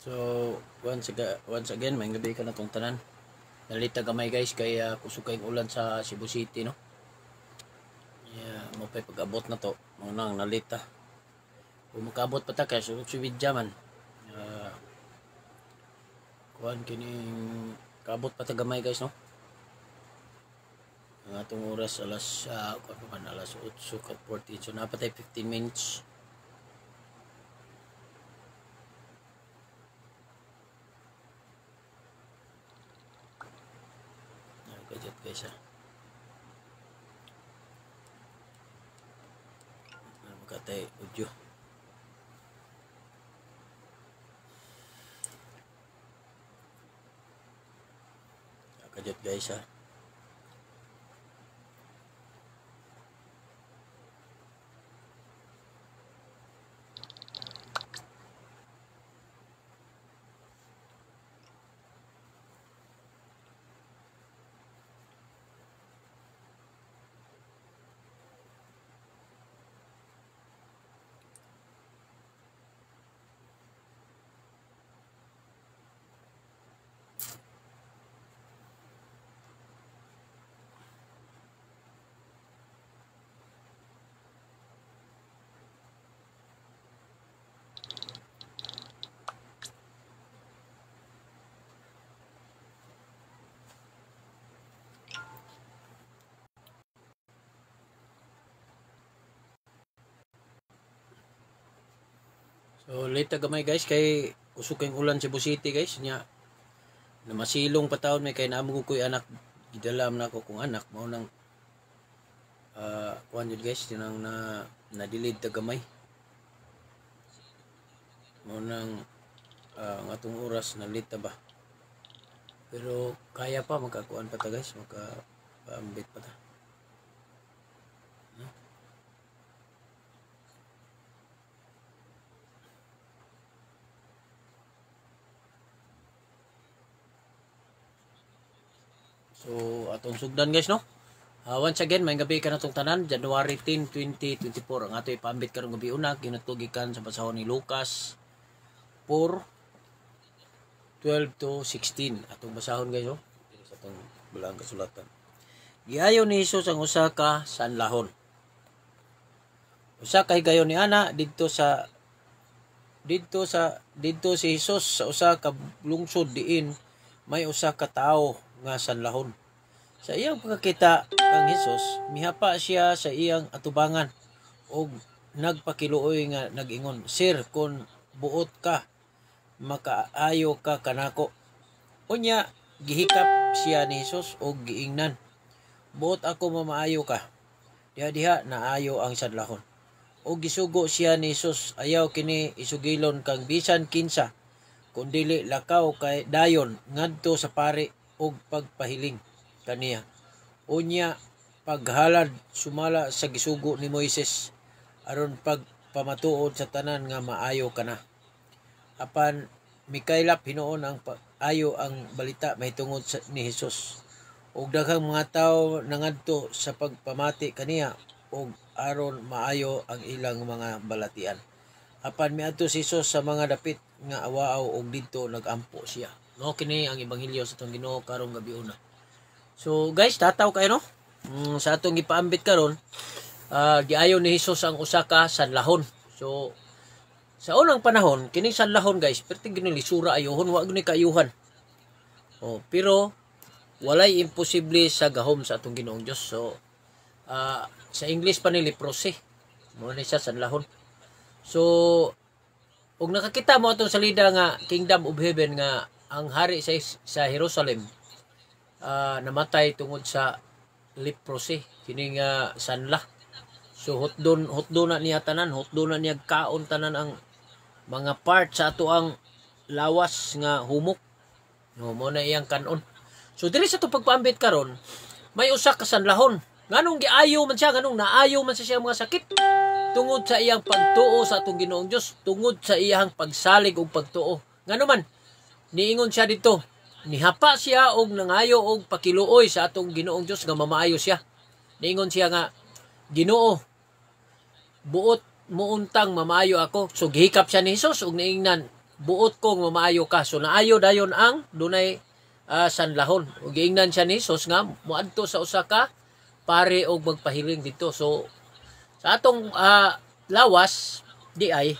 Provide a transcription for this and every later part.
So, once again, may gabi ka na itong tanan. Nalita gamay guys, kaya kusog kayong ulan sa Cebu City, no? Yeah, mo pa'y pag-abot na to. Munang nalita. Kung makaabot pa ta kaya, subidya man. Kuhan kining kaabot pa ta gamay guys, no? Ang atong oras alas 8:40. So, napatay 15 minutes. Gadget guys, ha. Magkatay audio. Gadget guys, ha. So late gamay guys kay usok kayong ulan sa Cebu City guys nya na masilong pa taon may kay naamo ko'y anak gidalam na ko kung anak mao nang kuan jud guys tinang na delete ta gamay mao nang ang atong oras na late ba pero kaya pa makakuan pa ta guys makapaambit pa ta. So, atong sugdan guys, no? Once again, may gabi ka na itong tanan. January 10, 2024. Ang ato ipambit karong gabi una. Kinatugikan sa pasahon ni Lucas 4, 12 to 16. Atong basahon guys, no? Sa itong bulang kasulatan. Giayo ni Jesus ang usa ka sanlahon. Usa kay gayon ni ana didto si Jesus sa usa ka lungsod diin may usa ka tawo nga sanlahon. Sa iyang pagkakita kang Jesus, mihapa siya sa iyang atubangan og nagpakiluoy nga nag-ingon, "Sir, kun buot ka, makaayo ka kanako." Unya gihikap siya ni Jesus og giingnan, "Buot ako mamaayo ka." Diha naayo ang sanlahon. Og gisugo siya ni Jesus, "Ayaw kini isugilon kang bisan kinsa, kundili lakaw kay dayon ngadto sa pari og pagpahiling kaniya." Unya paghalad sumala sa gisugo ni Moises aron pagpamatuod sa tanan nga maayo kana. Apan mikaylap hinuon ang ayo ang balita mahitungod ni Jesus. Og daghang mga tawo nangadto sa pagpamati kaniya og aron maayo ang ilang mga balatian. Apan miadto si Jesus sa mga dapit nga awaaw og didto nagampo siya. No, kini ang ebanghelyo sa atong Ginoo karong gabi una. So guys, tataw kayo no? Sa atong gipaambit karon, giayo ni Jesus ang usa ka sanlahon. So sa unang panahon, kini sanlahon guys, perting gini lisura ayohon, wa gini kaayuhan. Pero walay imposible sa gahom sa atong Ginoong Dios. So sa English pa ni leprosy. Mo ni siya sanlahon. So ug nakakita mo atong salida nga Kingdom of Heaven nga ang hari sa Jerusalem namatay tungod sa leprosy, kini nga sanla. So hotdon na niya tanan, hotdon na niya kaon tanan ang mga part sa ato ang lawas nga humok. No, mo na iyang kanon. So diri sa to pagpaambit karon, may usa ka sanlahon. Nganong giayo man siya, nganong naayo man siya mga sakit tungod sa iyang pagtuo sa atong Ginoong Dios, tungod sa iyang pagsalig og pagtuo. Ngano man niingon siya dito, nihapa siya og nangayo og pakiluoy sa atong Ginoong Dios nga mamaayo siya. Niingon siya nga, "Ginoo, buot muuntang mamaayo ako." So gihikap siya ni Jesus og niingnan, buot kong mamaayo ka. So naayo dayon ang dunay sanlahon. Ug giingnan siya ni Jesus nga moadto sa usa ka pare og magpahiling dito. So sa atong lawas di ay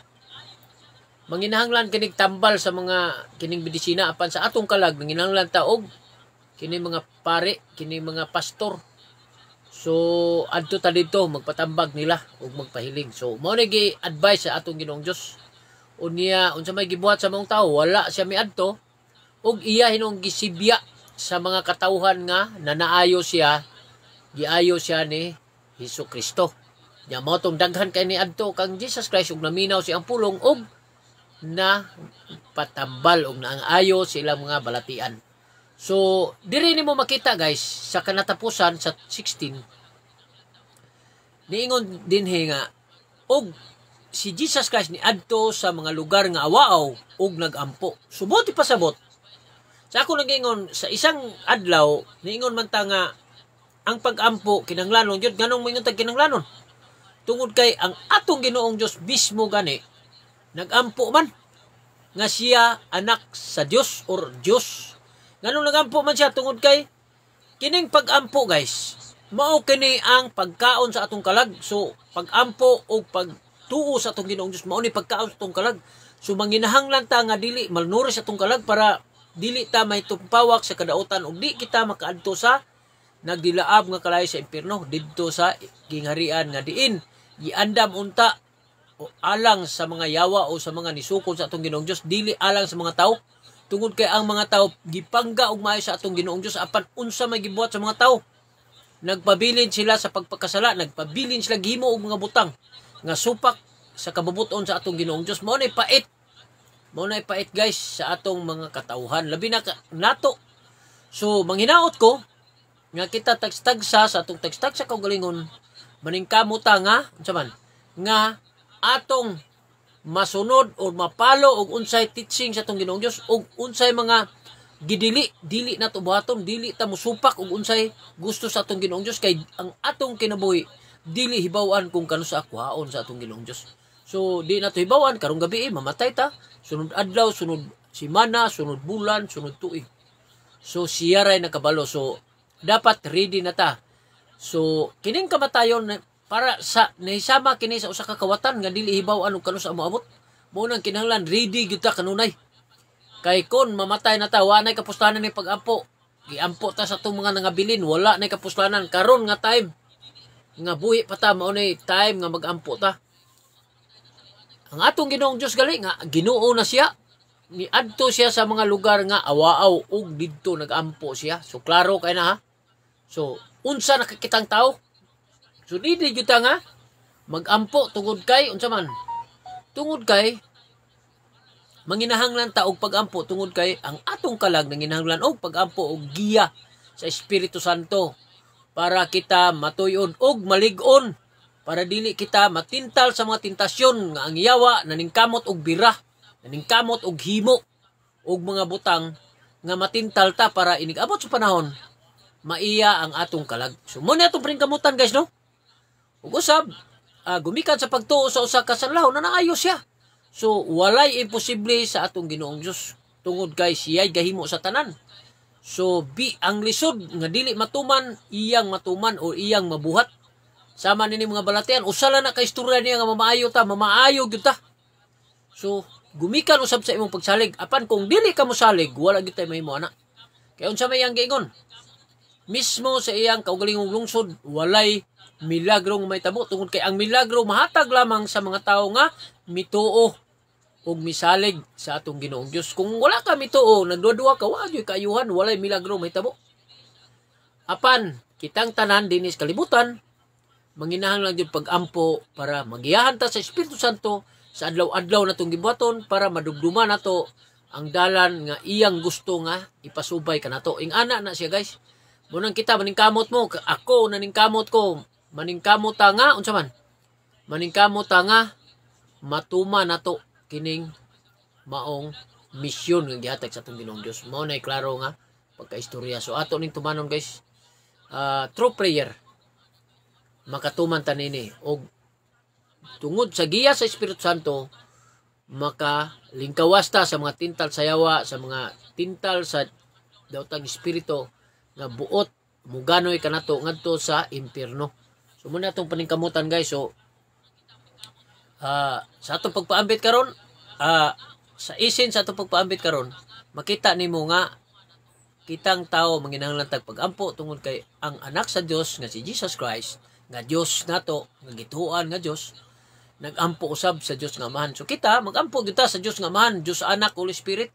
manginahanglan kining tambal sa mga kining medisina apan sa atong kalag manginahanglan ta og kini mga pare, kini mga pastor. So adto ta dito magpatambag nila og magpahiling. So mao ni gi-advise sa atong Ginoong Dios. Unya unsa may gibuhat sa mga tao wala siya miadto og iya hinong gisibya sa mga katawhan nga nanaayo siya, giayo siya ni Hesus Kristo. Nya mao tong daghan kay ni adto kang Jesus Christ ug naminaw siyang pulong og na patambal og naangayo silang mga balatian. So, diri nimo makita guys sa kanatapusan sa 16 niingon dinhi nga og si Jesus Christ ni adto sa mga lugar nga awaaw og nagampo. Subot ipasabot. Sa ako nagingon sa isang adlaw niingon man ta nga ang pag-ampo kinahanglanon jud nganong moingon tag kinahanglanon. Tungod kay ang atong Ginoong Dios mismo gani nagampo man nga siya anak sa Dios or Dios. Nganong nagampo man siya tungod kay kining pag-ampo guys. Mao kini ang pagkaon sa atong kalag. So pag-ampo o pagtuo sa atong Ginoong Dios mao ni pagkaon sa atong kalag. So manginahanglan ta nga dili malnourished sa atong kalag para dili ta may tumpawak sa kadautan ug di kita makaadto sa nagdilaab nga kalayo sa impierno didto sa gingharian nga diin giandam unta o alang sa mga yawa o sa mga nisukol sa atong Ginoong Dios dili alang sa mga tao tungod kay ang mga tao gipangga og maayo sa atong Ginoong Dios apan unsa may gibuhat sa mga tao nagpabilin sila sa pagpakasala nagpabilin sila gihimo og mga butang nga supak sa kabubuton sa atong Ginoong Dios mao nay pait guys sa atong mga katawhan labi na nato. So manghinaot ko nga kita tagstagsa sa atong tagstagsa kaugalingon maningkamot ta nga unsa man nga atong masunod o mapalo og unsay teaching sa atong Ginoong Dios og unsay mga dili na to buhaton dili ta mosupak og unsay gusto sa atong Ginoong Dios kay ang atong kinabuhi dili hibaw-an kung kano sa akwaon sa atong Ginoong Dios. So di na to hibaw-an karong gabi mamatay ta sunod adlaw sunod semana sunod bulan sunod tuig. So siya ray nakabalo. So dapat ready na ta. So kining kamatayon para sa nahisama kini sa usa ka kawatan nga dili hibaw-an og kano sa moabot. Mao nang kinahanglan ready gyud ta kanunay. Kay kon mamatay na ta wa nay kapuslanan ni pag-ampo. Giampo ta sa atong mga nangabilin wala nay kapuslanan karon nga time nga buhi pa ta mao nay time nga mag-ampo ta. Ang atong Ginoong Dios gali nga Ginoo na siya. Niadto siya sa mga lugar nga awaaw ug didto nag-ampo siya. So klaro kay na ha. So unsa nakakitang tao? So dili gyud ta nga mag-ampo tungod kay unsa man? Tungod kay manginahanglan ta og pag-ampo tungod kay ang atong kalag nanginahanglan og pag-ampo og giya sa Espiritu Santo para kita matuyon og malig-on para dili kita matintal sa mga tentasyon nga ang yawa naningkamot og bira, naningkamot og himo og mga butang nga matintal ta para inig-abot sa panahon maiya ang atong kalag. So mo ni atong pringkamutan guys no. Ug usab gumikan sa pagtuo sa usa ka sanlahon na naayos siya. So walay imposible sa atong Ginoong Dios tungod kay siya'y gahimo sa tanan. So ang lisod nga dili matuman iyang matuman o iyang mabuhat. Sama nini mga balatian usala na ka istorya niya nga mamaayo gyud ta. So gumikan usab sa imong pagsalig apan kung dili ka mo salig wala gyud tay mahimo ana. Kay unsa may iyang giingon? Mismo sa iyang kaugalingong lungsod walay milagro nga mahitabo tungod kay ang milagro mahatag lamang sa mga tawo nga mituo og misalig sa atong Ginoong Dios. Kung wala ka mituo, nagduwa ka wa gyud kaayuhan, walay milagro mahitabo. Apan kitang tanan dinis kalibutan manginahanglan gyud pag-ampo para magiyahan ta sa Espiritu Santo sa adlaw-adlaw natong gibuhaton para madugduman nato ang dalan nga iyang gusto nga ipasubay kanato. Ingana na siya guys. Munang kita maningkamot mo, ako naningkamot ko, maningkamot ta nga unsa man? Maningkamot ta nga matuma nato kining maong misyon nga gihatag sa atong Ginoong Dios. Mao nay klaro nga pagkaistorya. So ato ning tumanon guys, through prayer makatuman ta nini og tungod sa giya sa Espiritu Santo makalingkawas ta sa mga tintal sa yawa, sa mga tintal sa daotang espiritu nga buot muganoy kanato ngadto sa impierno. So muna atong paningkamutan guys. So sa atong pagpaambit karon, sa isin sa atong pagpaambit karon, makita nimo nga kitang tao manginahanglan tag pagampo tungod kay ang anak sa Dios nga si Jesus Christ, nga Dios nato, nga gituan nga Dios, nagampo usab sa Dios nga Amahan. So kita magampo gyud ta sa Dios nga Amahan, Dios Anak, Holy Spirit.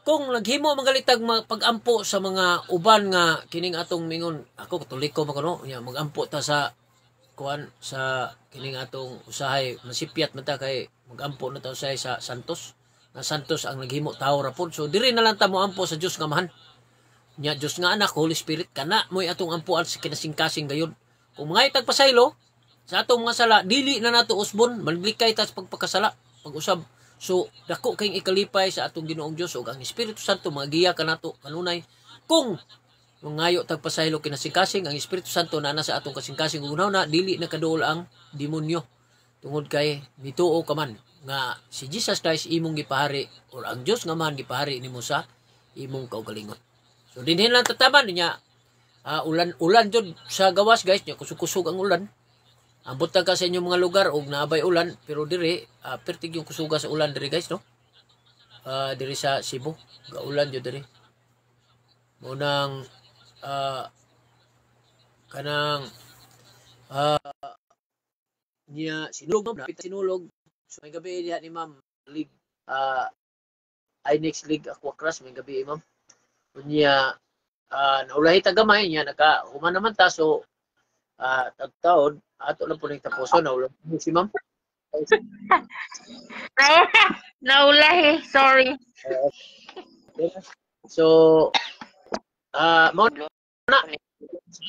Kung naghimo magalitag pagampo sa mga uban nga kining atong mingon, ako katoliko man kuno, magampo ta sa kuan sa kining atong usahay masipyat man ta kay magampo na ta usahay sa Santos. Na Santos ang naghimo tao ra pod. So diri na lang ta mo ampo sa Dios nga Amahan. Nya Dios nga Anak, Holy Spirit, kana moy atong ampuan sa kinasingkasing gayon. Kung mga tagpasaylo sa atong mga sala, dili na nato usbon, maglikay ta sa pagpakasala, pag-usab. So dako kayong ikalipay sa atong Ginoong Dios ug ang Espiritu Santo magiya kanato kanunay. Kung ngayo tagpasaylo kinasingkasing, ang Espiritu Santo na sa atong kasingkasing ug na dili na kaduol ang demonyo. Tungod kay nituo ka man nga si Jesus Christ imong gipahari or ang Dios nga man gipahari nimo sa imong kaugalingon. So dinhin lang tataman niya ulan jud sa gawas guys, nya kusog-kusog ang ulan. Ambot ta ka sa inyong mga lugar og naabay ulan, pero diri pertig yung kusuga sa ulan diri guys, no? Diri sa Cebu, gaulan jud diri. Munang kanang niya sinulog na sinulog. So may gabi diha ni Ma'am League INEX League Aquacross may gabi Ma'am. Unya naulahi ta gamay niya naka-human naman ta. So tagtaod ato lang po ning tapuson naulahi si Ma'am. Naulahi, sorry. So mo na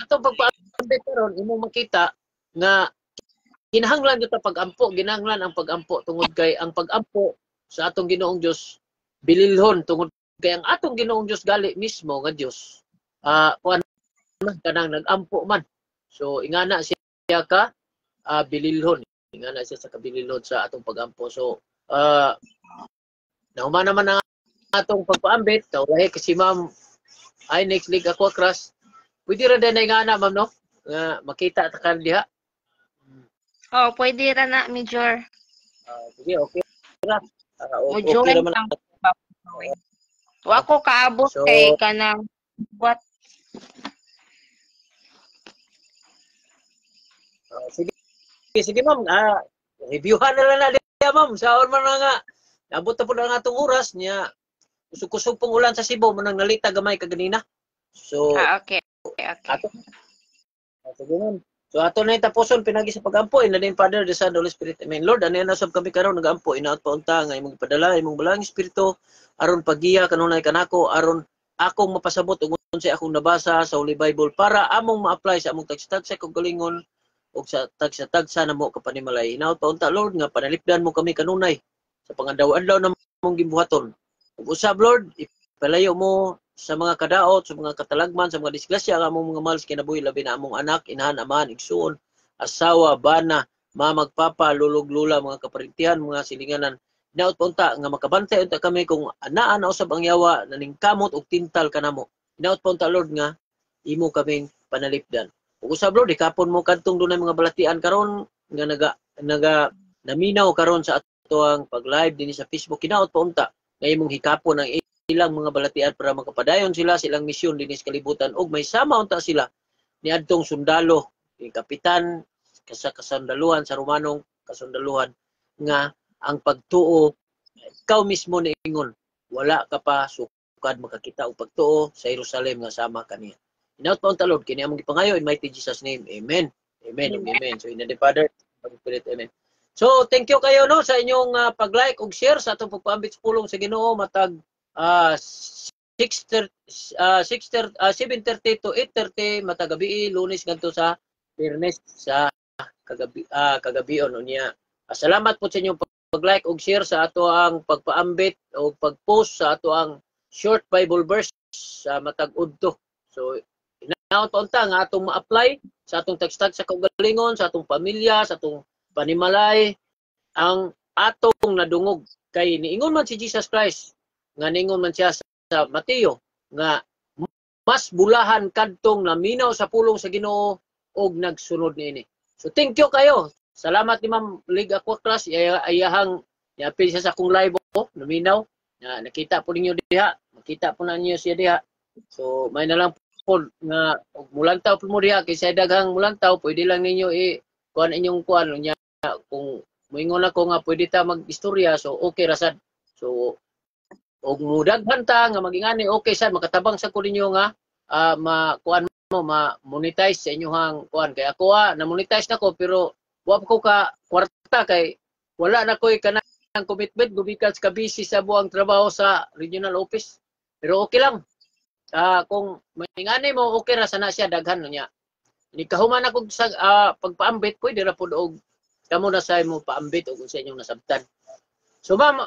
ato pagpa-update karon imong makita nga kinahanglan ito pag-ampo, ginahanglan ang pag-ampo tungod kay ang pag-ampo sa atong Ginoong Dios bililhon tungod kay ang atong Ginoong Dios gali mismo nga Dios. Kuan kanang nag-ampo man. So ingana siya ka bililhon. Ingana siya sa kabililhon sa atong pag-ampo. So nahuman naman ang atong pagpaambit, tawlahi kasi Ma'am INEX League Aquacross. Pwede ra din ingana Ma'am no? Makita ta kan diha. Oh, pwede ra na, Major. Sige, okay ra. Okay naman. Wa ko kaabot So, kay kanang what? sige Ma'am. Reviewhan na lang na diya Ma'am. Saon man nga. Nabot na po na nga itong oras niya. Kusog-kusog pong ulan sa Cebu. Manang nalita gamay kaganina. So, Okay. ato. Sige Ma'am. So ato na tapuson pinagi sa pagampo in the name Father, the Son, the Holy Spirit. Amen. Lord, ano na sab kami karon nagampo inaot pa unta nga imong ipadala imong balang espiritu aron pagiya kanunay kanako aron akong mapasabot ug unsay akong nabasa sa Holy Bible para among ma-apply sa among tagsa-tagsa kog galingon ug sa tagsa-tagsa namo kapanimalay. Inaot pa unta Lord nga panalipdan mo kami kanunay sa pangadlaw-adlaw na mong gimbuhaton. Ug usab Lord, ipalayo mo sa mga kadaot, sa mga katalagman, sa mga disgrasya ang among mga mahal sa kinabuhi, labi na among anak, inahan, amahan, igsuon, asawa, bana, mamagpapa, lulog-lula, mga kaparintihan, mga silinganan. Inaot pa unta nga makabantay unta kami kung anaan na usab ang yawa, naningkamot o tintal kanamo. Inaot pa unta Lord nga imo kaming panalipdan. Ug usab Lord, ikapon mo kadtong dunay mga balatian karon nga naminaw karon sa ato ang pag-live dinhi sa Facebook. Inaot pa unta nga imong hikapon ang ilang mga balatian para makapadayon sila silang misyon dinis kalibutan ug may sama unta sila ni adtong sundalo ni kapitan sa kasundaluhan sa Romanong kasundaluhan nga ang pagtuo ikaw mismo niingon wala ka pa sukad makakita og pagtuo sa Jerusalem nga sama kaniya. Inaot pa unta Lord kini among gipangayo in mighty Jesus name. Amen. Amen. So in the Father, Spirit, amen. So thank you kayo no sa inyong pag-like ug share sa atong pagpaambit sa pulong sa Ginoo matag 7:30 to 8:30 matag gabi Lunes ngadto sa Biyernes sa kagabion unya. Salamat po sa inyong pag-like ug share sa ato ang pagpaambit o pag-post sa ato ang short Bible verse sa matag udto. So inaot pa unta nga atong ma-apply sa atong tagstag sa kaugalingon, sa atong pamilya, sa atong panimalay ang atong nadungog kay niingon man si Jesus Christ nga niingon man siya sa Mateo nga mas bulahan kadtong naminaw sa pulong sa Ginoo og nagsunod niini. So thank you kayo. Salamat ni Ma'am Lig Aquaclas, ayahang niapil siya sa akong live ko, naminaw. Nakita po ninyo diha, makita po na niyo siya diha. So may na lang po nga mulantaw po mo diha kay sa daghang mulantaw, pwede lang ninyo kuan inyong kuan nya kung moingon ako nga pwede ta mag-istorya, so okay ra sad. So og mudaghan ta nga magingani okay sad makatabang sa ko ninyo nga makuan mo ma-monetize sa inyohang kuan kay ako na monetize na ko pero wa ko ka kwarta kay wala na koy kanang commitment gubikan sa busy sa buang trabaho sa regional office. Pero okay lang. Kung maingani mo okay ra sana siya daghan niya. Ni kahuman ako sa pagpaambit pwede ra pud og kamo na sa mo paambit og sa inyong nasabtan. So ma'am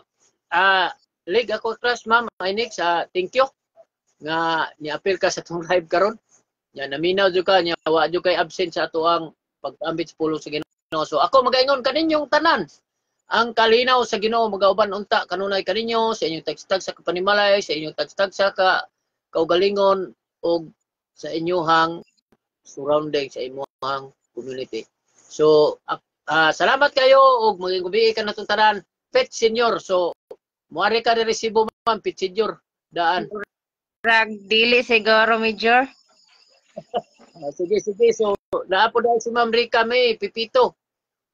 Lig ako class ma'am Inix thank you nga niapil ka sa tong live karon. Nya naminaw jud ka nya wa jud kay absent sa ato ang pag-ambit sa pulong sa Ginoo. So ako magaingon kaninyong tanan. Ang kalinaw sa Ginoo magauban unta kanunay kaninyo sa inyong tagstag sa kapanimalay, sa inyong tagstag sa kaugalingon o sa inyong surrounding sa inyong community. So salamat kayo og maging gabi ka natong tanan. Pet senior. So muari ka resibo man pet senior daan. Rag dili siguro Major. Sige. So naapo dahil si Ma'am Rica May Pipito.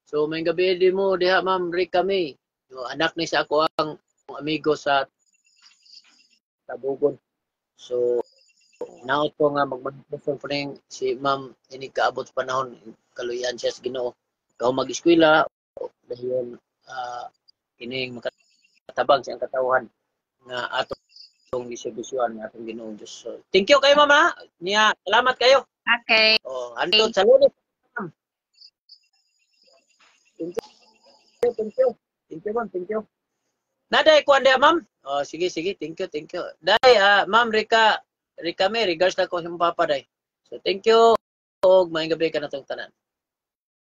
So may gabi din mo diha Ma'am Rica May. So, anak ni sa ako ang amigo sa Tabugon. So naot ko nga magmanifestation po rin si Ma'am ini kaabot sa panahon kaluyan siya sa Ginoo. Ikaw mag-eskwela dahil kining makatabang siyang katawhan nga atong distribusyon nga atong Ginoo Dios. So, thank you kayo mama. Niya salamat kayo. Okay. Hantod sa Lunes. Thank you. Ma'am. Thank you. Naday kuan dia ma'am. Sige. Thank you. Day Ma'am Rica May regards na ko sa papa day. So thank you og maayong gabi ka natong tanan.